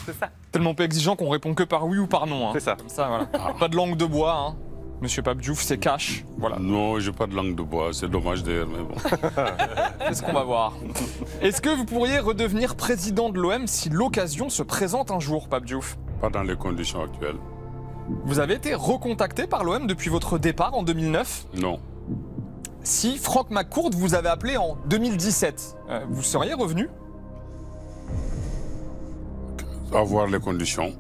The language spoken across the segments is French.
C'est ça. Tellement peu exigeant qu'on répond que par oui ou par non. Hein. C'est ça. Comme ça, voilà. Pas de langue de bois, hein. Monsieur Pape Diouf, c'est cash. Voilà. Non, j'ai pas de langue de bois, c'est dommage d'ailleurs, mais bon. C'est ce qu'on va voir. Est-ce que vous pourriez redevenir président de l'OM si l'occasion se présente un jour, Pape Diouf? Pas dans les conditions actuelles. Vous avez été recontacté par l'OM depuis votre départ en 2009. Non. Si Franck McCourt vous avait appelé en 2017, vous seriez revenu? À voir les conditions.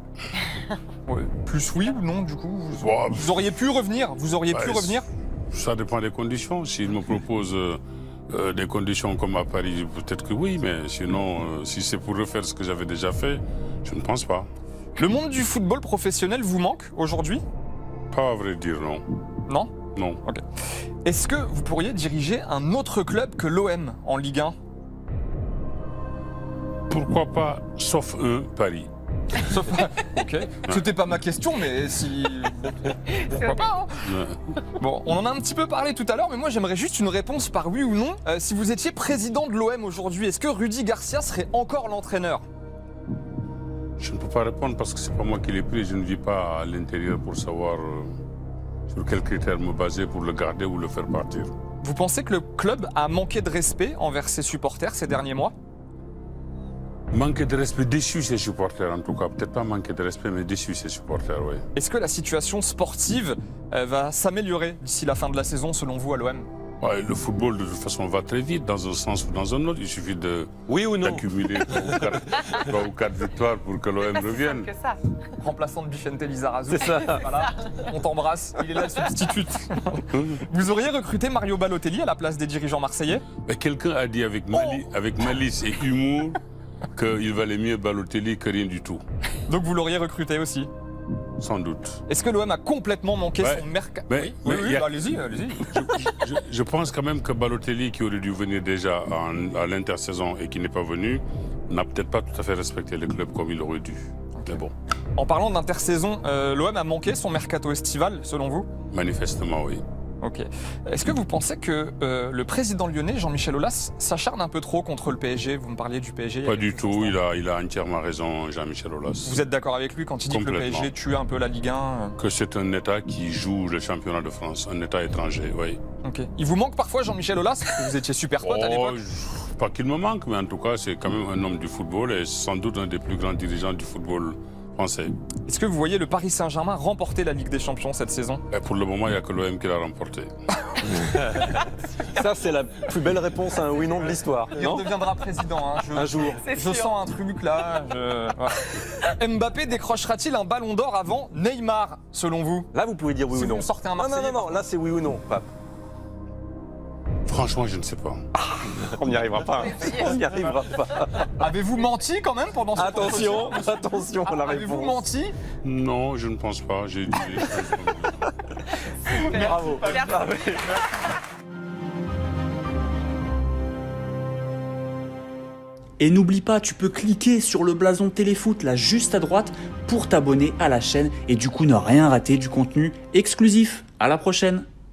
Ouais. Plus oui ou non, du coup Bon, vous auriez pu revenir? Vous auriez pu revenir? Ça dépend des conditions. S'il me propose des conditions comme à Paris, peut-être que oui, mais sinon, si c'est pour refaire ce que j'avais déjà fait, je ne pense pas. Le monde du football professionnel vous manque aujourd'hui? Pas à vrai dire, non. Non? Non. Ok. Est-ce que vous pourriez diriger un autre club que l'OM en Ligue 1? Pourquoi pas, sauf un, Paris. Sauf... Ok. C'était pas ma question, mais si... Pourquoi pas, hein? Ouais. Bon, on en a un petit peu parlé tout à l'heure, mais moi j'aimerais juste une réponse par oui ou non. Si vous étiez président de l'OM aujourd'hui, est-ce que Rudy Garcia serait encore l'entraîneur? Je ne peux pas répondre parce que c'est pas moi qui l'ai pris. Je ne vis pas à l'intérieur pour savoir sur quels critères me baser pour le garder ou le faire partir. Vous pensez que le club a manqué de respect envers ses supporters ces derniers mois? Manquer de respect, déçu ses supporters en tout cas. Peut-être pas manquer de respect, mais déçu ses supporters, oui. Est-ce que la situation sportive va s'améliorer d'ici la fin de la saison selon vous à l'OM? Ouais, le football de toute façon va très vite dans un sens ou dans un autre. Il suffit de Oui ou non? d'accumuler 3 ou 4 victoires pour que l'OM revienne. Que ça. Remplaçant de Vicente Lizarazu. C'est ça. Voilà, on t'embrasse, il est là le substitut. Vous auriez recruté Mario Balotelli à la place des dirigeants marseillais? Mais quelqu'un a dit avec malice et humour qu'il valait mieux Balotelli que rien du tout. Donc vous l'auriez recruté aussi? Sans doute. Est-ce que l'OM a complètement manqué Ouais, son mercato? mais- Oui, mais y a- bah, allez-y, allez-y. Je pense quand même que Balotelli, qui aurait dû venir déjà à l'intersaison et qui n'est pas venu, n'a peut-être pas tout à fait respecté le club comme il aurait dû. Mais bon, En parlant d'intersaison, l'OM a manqué son mercato estival, selon vous? manifestement, oui. Ok. Est-ce que vous pensez que le président lyonnais, Jean-Michel Aulas, s'acharne un peu trop contre le PSG? Vous me parliez du PSG. Pas du tout, il a entièrement raison, Jean-Michel Aulas. Vous êtes d'accord avec lui quand il dit que le Complètement. PSG tue un peu la Ligue 1 Que c'est un État qui joue le championnat de France, un État étranger, oui. Ok. Il vous manque parfois Jean-Michel Aulas? Parce que vous étiez super pote à l'époque. Pas qu'il me manque, mais en tout cas, c'est quand même un homme du football et sans doute un des plus grands dirigeants du football français. Est-ce que vous voyez le Paris Saint-Germain remporter la Ligue des Champions cette saison? Et pour le moment, il n'y a que l'OM qui l'a remporté. Ça, c'est la plus belle réponse à un oui-non de l'histoire. Il Non redeviendra président. Hein. Un jour. C'est Je sûr. sens un truc là. Voilà. Mbappé décrochera-t-il un ballon d'or avant Neymar, selon vous? Là, vous pouvez dire oui Si ou vous non. me sortez un non, Marseillais, non, non, là, c'est oui ou non, Pape. Franchement, je ne sais pas. On n'y arrivera pas. On n'y arrivera pas. Avez-vous menti quand même pendant ce Attention, attention à la Avez-vous réponse. menti? Non, je ne pense pas. J'ai dit les choses comme- Bravo. Merci. Et n'oublie pas, tu peux cliquer sur le blason Téléfoot là juste à droite pour t'abonner à la chaîne et du coup ne rien rater du contenu exclusif. À la prochaine!